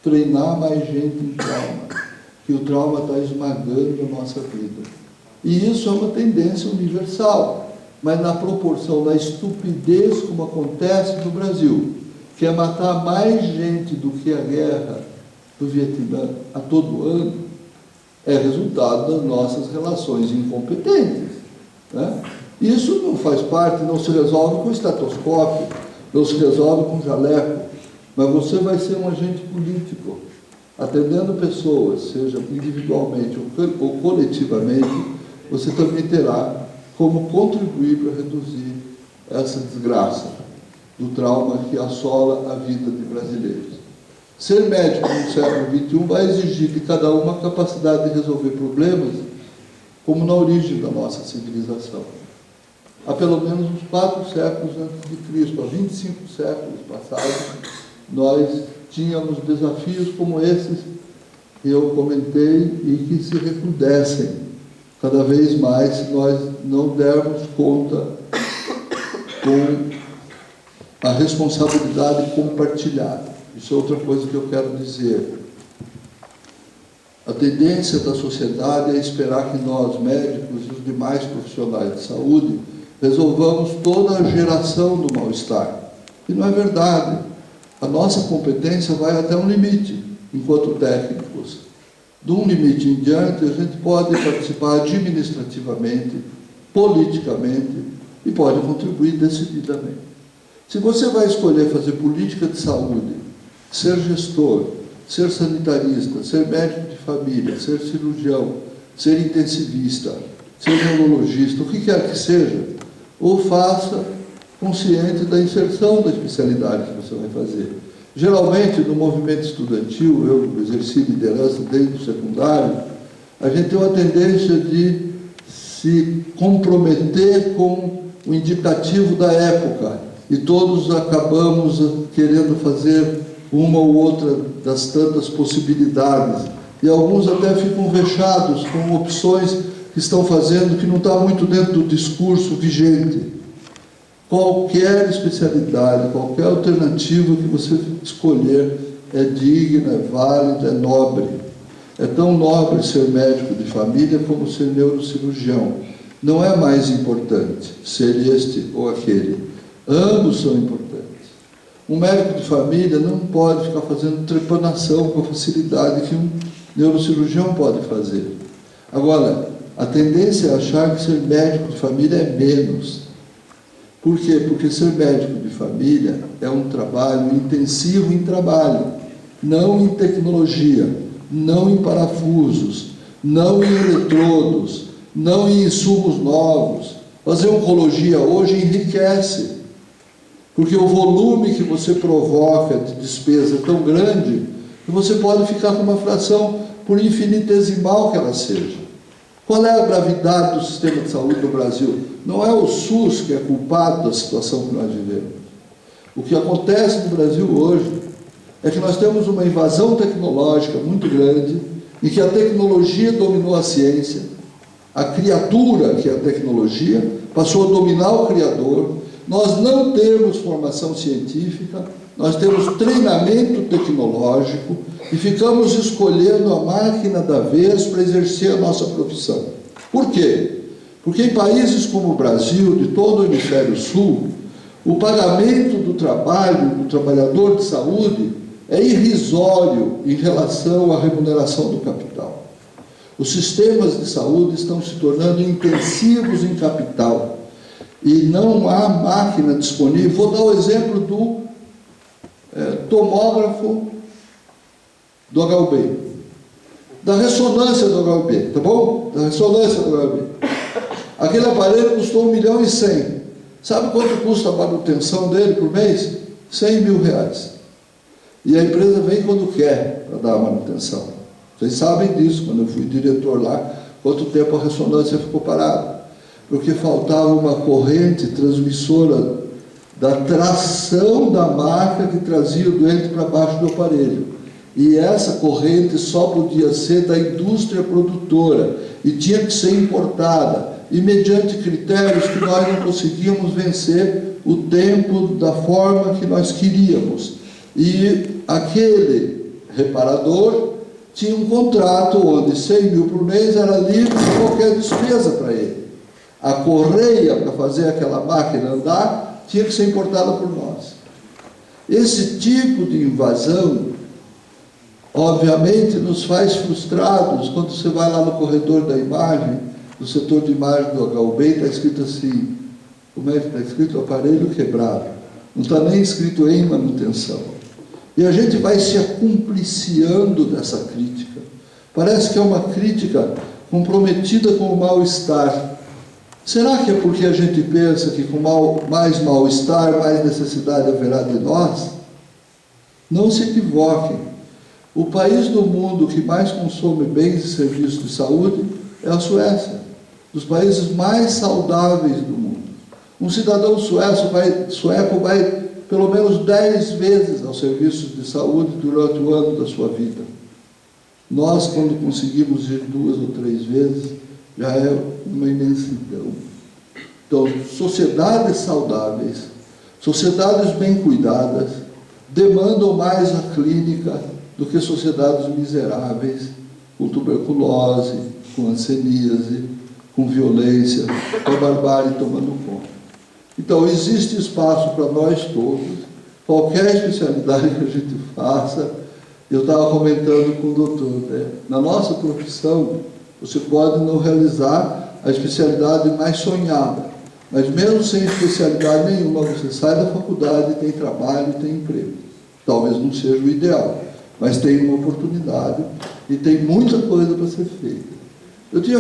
Treinar mais gente em trauma. Que o trauma está esmagando a nossa vida. E isso é uma tendência universal, mas na proporção da estupidez como acontece no Brasil, que é matar mais gente do que a guerra do Vietnã a todo ano, é resultado das nossas relações incompetentes. Né? Isso não faz parte, não se resolve com estetoscópio, não se resolve com jaleco, mas você vai ser um agente político, atendendo pessoas, seja individualmente ou coletivamente, você também terá como contribuir para reduzir essa desgraça do trauma que assola a vida de brasileiros. Ser médico no século XXI vai exigir de cada um a capacidade de resolver problemas como na origem da nossa civilização. Há pelo menos uns 4 séculos antes de Cristo, há 25 séculos passados, nós tínhamos desafios como esses que eu comentei e que se recrudescem cada vez mais se nós não dermos conta com a responsabilidade compartilhada. Isso é outra coisa que eu quero dizer. A tendência da sociedade é esperar que nós, médicos e os demais profissionais de saúde, resolvamos toda a geração do mal-estar. E não é verdade. A nossa competência vai até um limite, enquanto técnicos. De um limite em diante, a gente pode participar administrativamente, politicamente e pode contribuir decididamente. Se você vai escolher fazer política de saúde, ser gestor, ser sanitarista, ser médico de família, ser cirurgião, ser intensivista, ser neurologista, o que quer que seja, ou faça consciente da inserção da especialidade que você vai fazer. Geralmente, no movimento estudantil, eu exerci liderança desde o secundário, a gente tem uma tendência de se comprometer com o indicativo da época e todos acabamos querendo fazer uma ou outra das tantas possibilidades. E alguns até ficam vexados com opções que estão fazendo que não está muito dentro do discurso vigente. Qualquer especialidade, qualquer alternativa que você escolher é digna, é válida, é nobre. É tão nobre ser médico de família como ser neurocirurgião. Não é mais importante ser este ou aquele. Ambos são importantes. Um médico de família não pode ficar fazendo trepanação com a facilidade que um neurocirurgião pode fazer. Agora, a tendência é achar que ser médico de família é menos. Por quê? Porque ser médico de família é um trabalho intensivo em trabalho, não em tecnologia, não em parafusos, não em eletrodos, não em insumos novos. Fazer oncologia hoje enriquece, porque o volume que você provoca de despesa é tão grande que você pode ficar com uma fração por infinitesimal que ela seja. Qual é a gravidade do sistema de saúde no Brasil? Não é o SUS que é culpado da situação que nós vivemos. O que acontece no Brasil hoje é que nós temos uma invasão tecnológica muito grande, em que a tecnologia dominou a ciência, a criatura, que é a tecnologia, passou a dominar o criador. Nós não temos formação científica, nós temos treinamento tecnológico e ficamos escolhendo a máquina da vez para exercer a nossa profissão. Por quê? Porque em países como o Brasil, de todo o hemisfério sul, o pagamento do trabalho, do trabalhador de saúde, é irrisório em relação à remuneração do capital. Os sistemas de saúde estão se tornando intensivos em capital e não há máquina disponível. Vou dar o exemplo do tomógrafo do HUB, da ressonância do HUB, tá bom? Da ressonância do HUB. Aquele aparelho custou R$1.100.000. Sabe quanto custa a manutenção dele por mês? R$100.000. E a empresa vem quando quer para dar a manutenção. Vocês sabem disso, quando eu fui diretor lá, quanto tempo a ressonância ficou parada. Porque faltava uma corrente transmissora da tração da máquina que trazia o doente para baixo do aparelho. E essa corrente só podia ser da indústria produtora e tinha que ser importada, e mediante critérios que nós não conseguíamos vencer o tempo da forma que nós queríamos. E aquele reparador tinha um contrato onde 100 mil por mês era livre de qualquer despesa para ele. A correia para fazer aquela máquina andar tinha que ser importada por nós. Esse tipo de invasão, obviamente, nos faz frustrados quando você vai lá no corredor da imagem, no setor de imagem do HUB, está escrito assim, como é que está escrito? Aparelho quebrado. Não está nem escrito em manutenção. E a gente vai se acumpliciando dessa crítica. Parece que é uma crítica comprometida com o mal-estar. Será que é porque a gente pensa que com mais mal-estar, mais necessidade haverá de nós? Não se equivoquem. O país do mundo que mais consome bens e serviços de saúde é a Suécia, dos países mais saudáveis do mundo. Um cidadão sueco vai pelo menos 10 vezes aos serviços de saúde durante o ano da sua vida. Nós, quando conseguimos ir 2 ou 3 vezes, já é uma imensidão. Então, sociedades saudáveis, sociedades bem cuidadas, demandam mais a clínica do que sociedades miseráveis, com tuberculose, com hanseníase, com violência, com a barbárie tomando conta. Então, existe espaço para nós todos, qualquer especialidade que a gente faça. Eu estava comentando com o doutor, né? Na nossa profissão, você pode não realizar a especialidade mais sonhada, mas mesmo sem especialidade nenhuma, você sai da faculdade, tem trabalho, tem emprego. Talvez não seja o ideal, mas tem uma oportunidade e tem muita coisa para ser feita. Eu tinha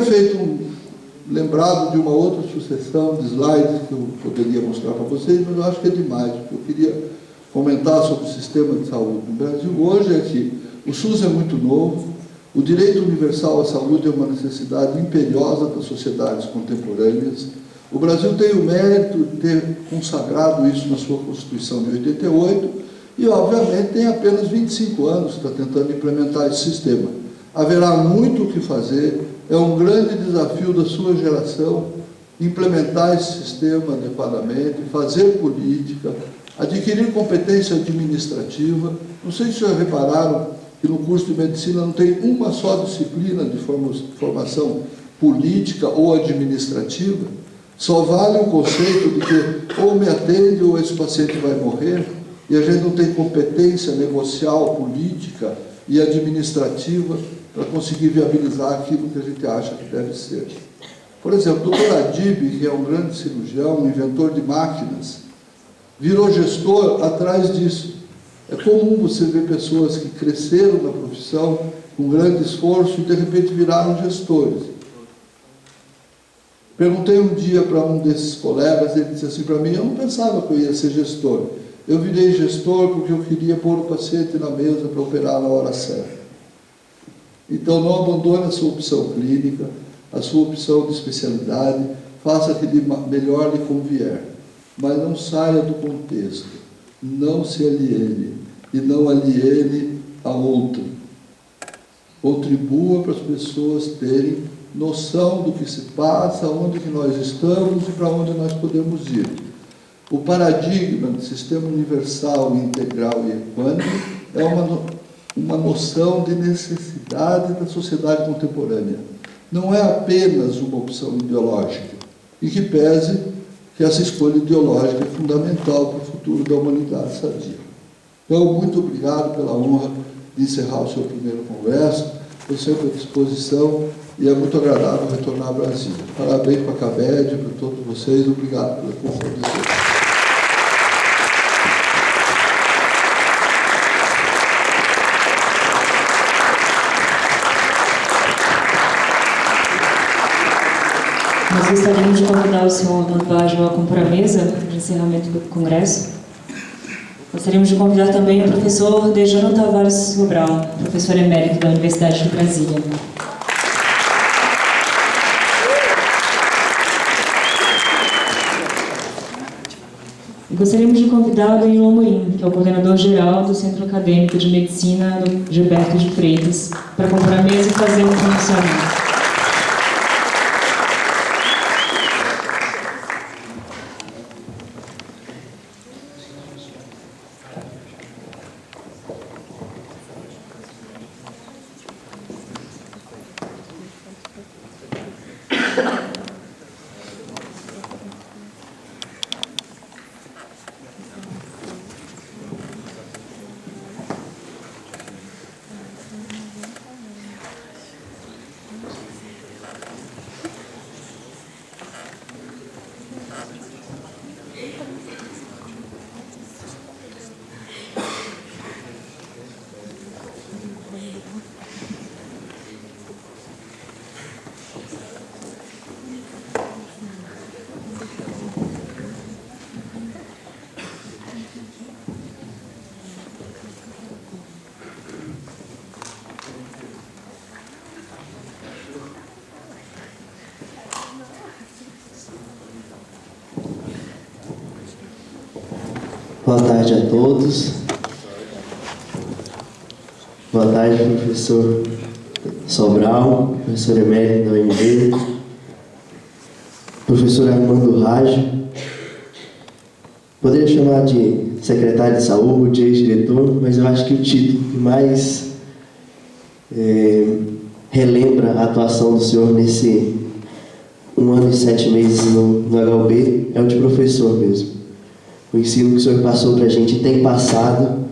lembrado de uma outra sucessão de slides que eu poderia mostrar para vocês, mas eu acho que é demais. O que eu queria comentar sobre o sistema de saúde no Brasil hoje é que o SUS é muito novo, o direito universal à saúde é uma necessidade imperiosa das sociedades contemporâneas. O Brasil tem o mérito de ter consagrado isso na sua Constituição de 88 e, obviamente, tem apenas 25 anos que está tentando implementar esse sistema. Haverá muito o que fazer, é um grande desafio da sua geração implementar esse sistema adequadamente, fazer política, adquirir competência administrativa. Não sei se vocês já repararam que no curso de medicina não tem uma só disciplina de formação política ou administrativa. Só vale o conceito de que ou me atende ou esse paciente vai morrer, e a gente não tem competência negocial, política e administrativa para conseguir viabilizar aquilo que a gente acha que deve ser. Por exemplo, o Dr. Adib, que é um grande cirurgião, um inventor de máquinas, virou gestor atrás disso. É comum você ver pessoas que cresceram na profissão com grande esforço e de repente viraram gestores. Perguntei um dia para um desses colegas, ele disse assim para mim, eu não pensava que eu ia ser gestor. Eu virei gestor porque eu queria pôr o paciente na mesa para operar na hora certa. Então, não abandone a sua opção clínica, a sua opção de especialidade, faça aquele melhor lhe convier, mas não saia do contexto, não se aliene e não aliene a outro. Contribua para as pessoas terem noção do que se passa, onde que nós estamos e para onde nós podemos ir. O paradigma do sistema universal, integral e equânime é uma noção de necessidade da sociedade contemporânea. Não é apenas uma opção ideológica, e que pese que essa escolha ideológica é fundamental para o futuro da humanidade sadia. Então, muito obrigado pela honra de encerrar o seu primeiro congresso. Estou sempre à disposição e é muito agradável retornar ao Brasil. Parabéns para a CABED, para todos vocês. Obrigado pela compreensão. Nós gostaríamos de convidar o senhor Armando Varjo a compor a mesa de encerramento do congresso. Gostaríamos de convidar também o professor Dejano Tavares Sobral, professor emérito da Universidade de Brasília. E gostaríamos de convidar o Danilo Amorim, que é o coordenador-geral do Centro Acadêmico de Medicina do Gilberto de Freitas, para compor a mesa e fazer um pronunciamento. Boa tarde a todos. Boa tarde, professor Sobral, professor emérito da UNB, professor Armando Raj. Poderia chamar de secretário de saúde, ex-diretor, mas eu acho que o título que mais relembra a atuação do senhor nesse 1 ano e 7 meses no HUB é o de professor mesmo. O ensino que o senhor passou para a gente tem passado,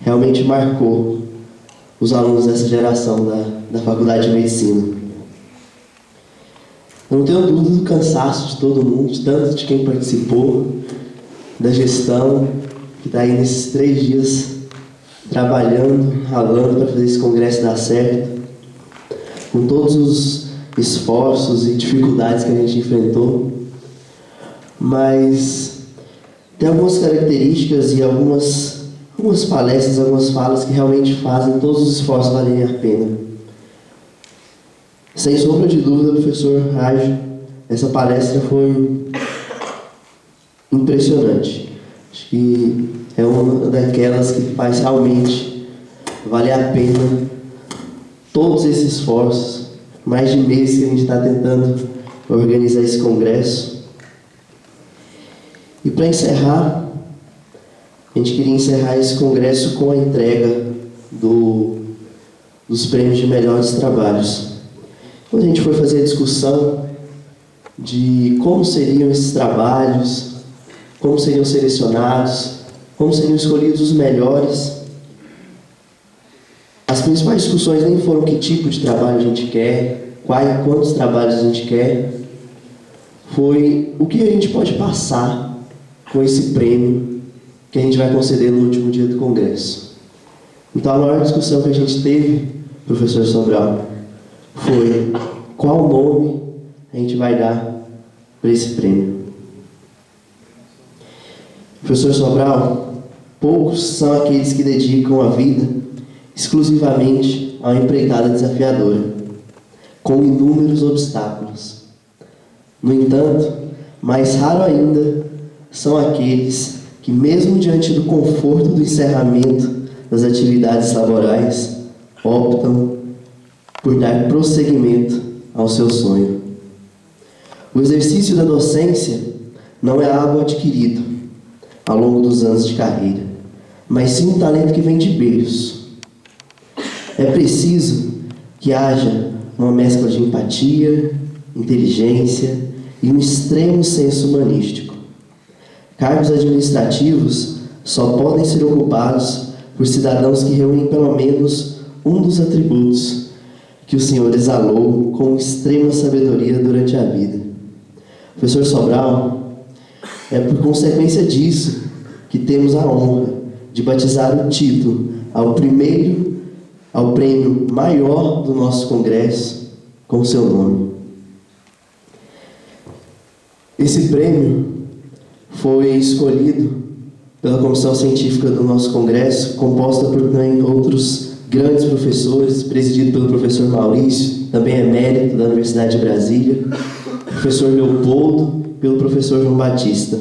realmente marcou os alunos dessa geração da Faculdade de Medicina. Eu não tenho dúvida do cansaço de todo mundo, tanto de quem participou, da gestão, que está aí nesses 3 dias trabalhando, ralando para fazer esse congresso dar certo, com todos os esforços e dificuldades que a gente enfrentou. Mas tem algumas características e algumas palestras, algumas falas que realmente fazem todos os esforços valerem a pena. Sem sombra de dúvida, professor Raj, essa palestra foi impressionante. Acho que é uma daquelas que faz realmente valer a pena todos esses esforços, mais de mês que a gente está tentando organizar esse congresso. E para encerrar, a gente queria encerrar esse congresso com a entrega dos prêmios de melhores trabalhos. Quando a gente foi fazer a discussão de como seriam esses trabalhos, como seriam selecionados, como seriam escolhidos os melhores, as principais discussões nem foram que tipo de trabalho a gente quer, quantos trabalhos a gente quer, foi o que a gente pode passar com esse prêmio que a gente vai conceder no último dia do congresso. Então, a maior discussão que a gente teve, professor Sobral, foi qual nome a gente vai dar para esse prêmio. Professor Sobral, poucos são aqueles que dedicam a vida exclusivamente a uma empreitada desafiadora, com inúmeros obstáculos. No entanto, mais raro ainda são aqueles que, mesmo diante do conforto do encerramento das atividades laborais, optam por dar prosseguimento ao seu sonho. O exercício da docência não é algo adquirido ao longo dos anos de carreira, mas sim um talento que vem de berço. É preciso que haja uma mescla de empatia, inteligência e um extremo senso humanístico. Cargos administrativos só podem ser ocupados por cidadãos que reúnem pelo menos um dos atributos que o Senhor exalou com extrema sabedoria durante a vida. Professor Sobral, é por consequência disso que temos a honra de batizar o título ao prêmio maior do nosso congresso com o seu nome. Esse prêmio foi escolhido pela comissão científica do nosso congresso, composta por também outros grandes professores, presidido pelo professor Maurício, também emérito da Universidade de Brasília, professor Leopoldo, pelo professor João Batista.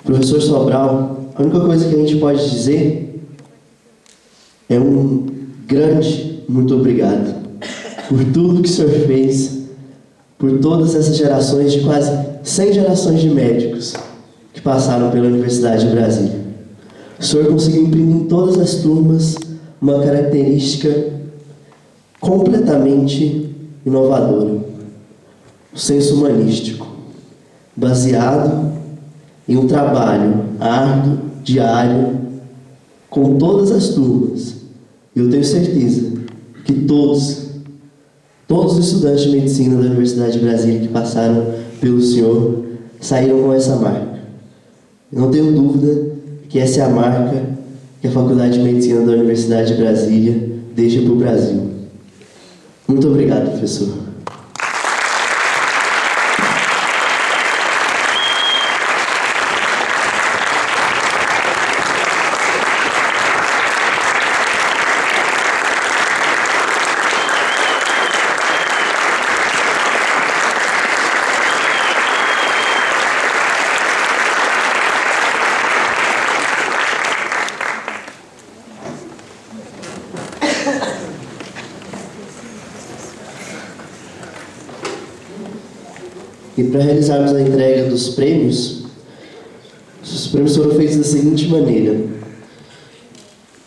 Professor Sobral, a única coisa que a gente pode dizer é um grande muito obrigado por tudo que o senhor fez, por todas essas gerações, de quase 100 gerações de médicos que passaram pela Universidade de Brasília. O senhor conseguiu imprimir em todas as turmas uma característica completamente inovadora: o senso humanístico, baseado em um trabalho árduo, diário, com todas as turmas. Eu tenho certeza que todos os estudantes de medicina da Universidade de Brasília que passaram pelo senhor saíram com essa marca. Eu não tenho dúvida que essa é a marca que a Faculdade de Medicina da Universidade de Brasília deixa para o Brasil. Muito obrigado, professor. E para realizarmos a entrega dos prêmios, os prêmios foram feitos da seguinte maneira: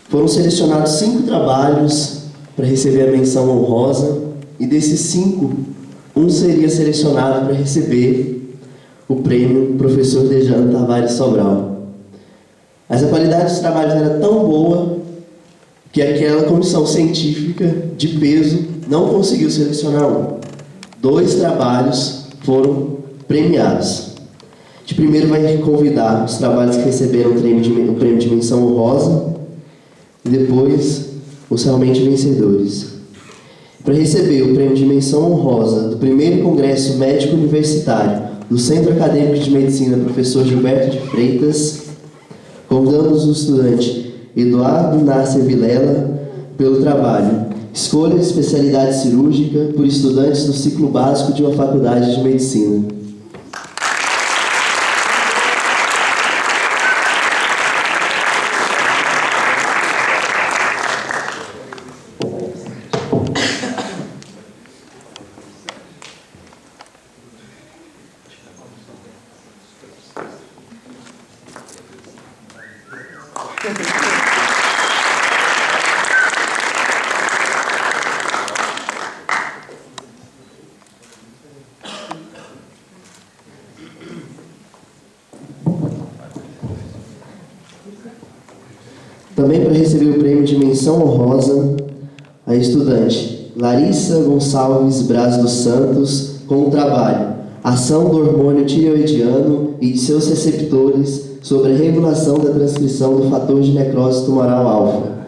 foram selecionados 5 trabalhos para receber a menção honrosa, e desses 5, um seria selecionado para receber o prêmio Professor Dejano Tavares Sobral. Mas a qualidade dos trabalhos era tão boa que aquela comissão científica de peso não conseguiu selecionar um. 2 trabalhos foram premiados. De primeiro vai convidar os trabalhos que receberam o prêmio de menção honrosa e depois os realmente vencedores. Para receber o prêmio de menção honrosa do primeiro Congresso Médico Universitário do Centro Acadêmico de Medicina, professor Gilberto de Freitas, convidamos o estudante Eduardo Nasser Vilela pelo trabalho Escolha de especialidade cirúrgica por estudantes do ciclo básico de uma faculdade de medicina. Também para receber o prêmio de menção honrosa, a estudante Larissa Gonçalves Braz dos Santos, com o trabalho Ação do hormônio tireoidiano e de seus receptores sobre a regulação da transcrição do fator de necrose tumoral alfa.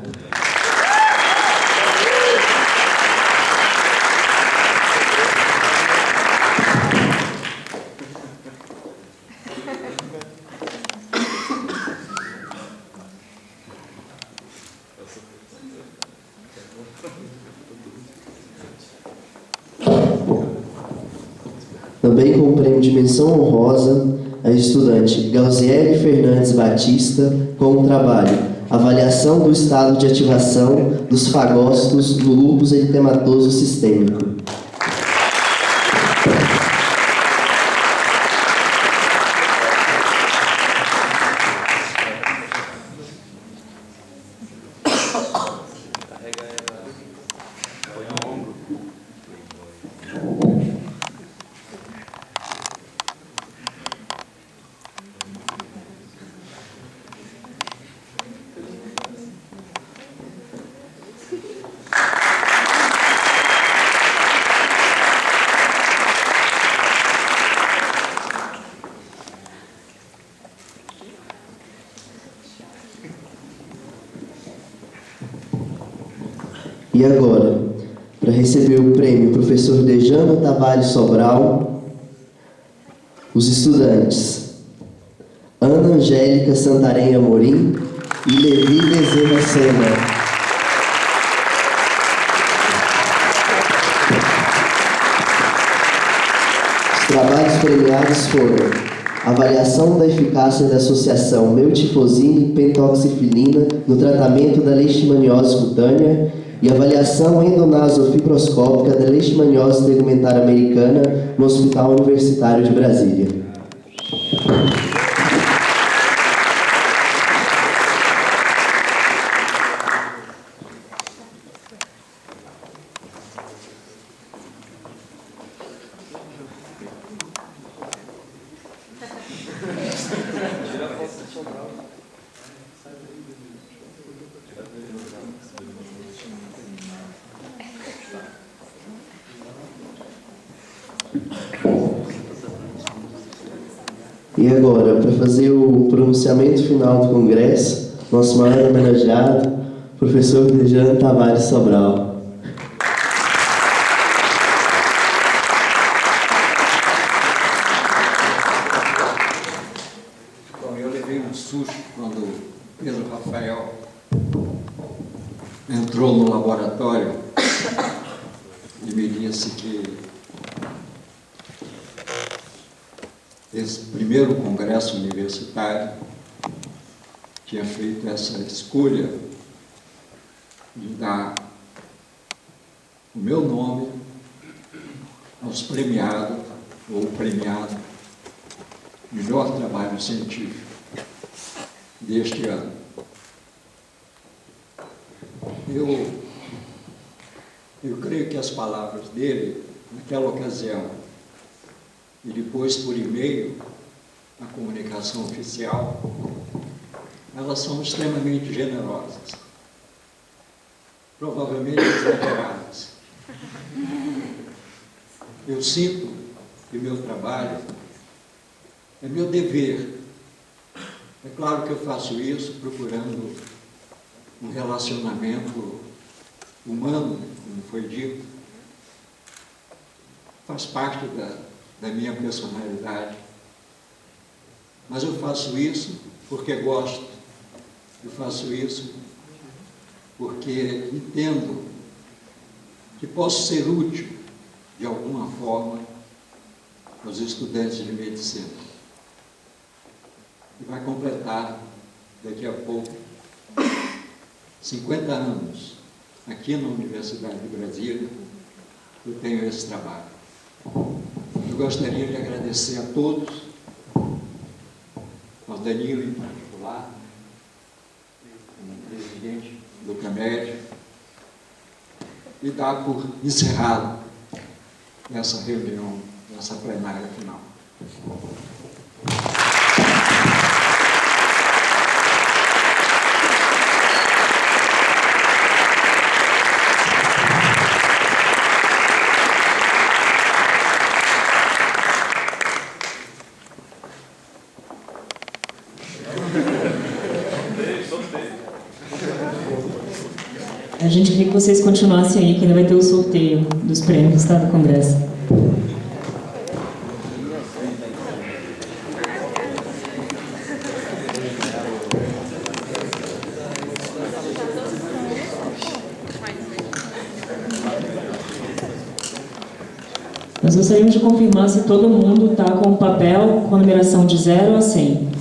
Também com o prêmio de menção honrosa, a estudante Gauziele Fernandes Batista, com o trabalho Avaliação do estado de ativação dos fagócitos no lúpus eritematoso sistêmico. E agora, para receber o prêmio Professor Dejano Tavares Sobral, os estudantes Ana Angélica Santarém Amorim e Levi Bezerra Sena. Os trabalhos premiados foram avaliação da eficácia da associação meltifosina e pentoxifilina no tratamento da leishmaniose cutânea e avaliação endonasofibroscópica da leishmaniose tegumentar americana no Hospital Universitário de Brasília. E agora, para fazer o pronunciamento final do Congresso, nosso maior homenageado, professor Dejano Tavares Sobral. Bom, eu levei um susto quando Pedro Rafael entrou no laboratório e me disse que esse primeiro congresso universitário tinha feito essa escolha de dar o meu nome aos premiados, ou premiado, melhor trabalho científico deste ano. Eu creio que as palavras dele, naquela ocasião, e depois por e-mail, na comunicação oficial, elas são extremamente generosas, provavelmente exageradas. Eu sinto que meu trabalho é meu dever. É claro que eu faço isso procurando um relacionamento humano, como foi dito, faz parte da minha personalidade. Mas eu faço isso porque gosto. Eu faço isso porque entendo que posso ser útil, de alguma forma, aos estudantes de medicina. E vai completar, daqui a pouco, 50 anos, aqui na Universidade de Brasília, eu tenho esse trabalho. Eu gostaria de agradecer a todos, ao Danilo em particular, como presidente do CAMED, e dar por encerrado essa reunião, essa plenária final. A gente queria que vocês continuassem aí, que ainda vai ter o sorteio dos prêmios, tá, do Congresso. Nós gostaríamos de confirmar se todo mundo está com o papel com numeração de 0 a 100.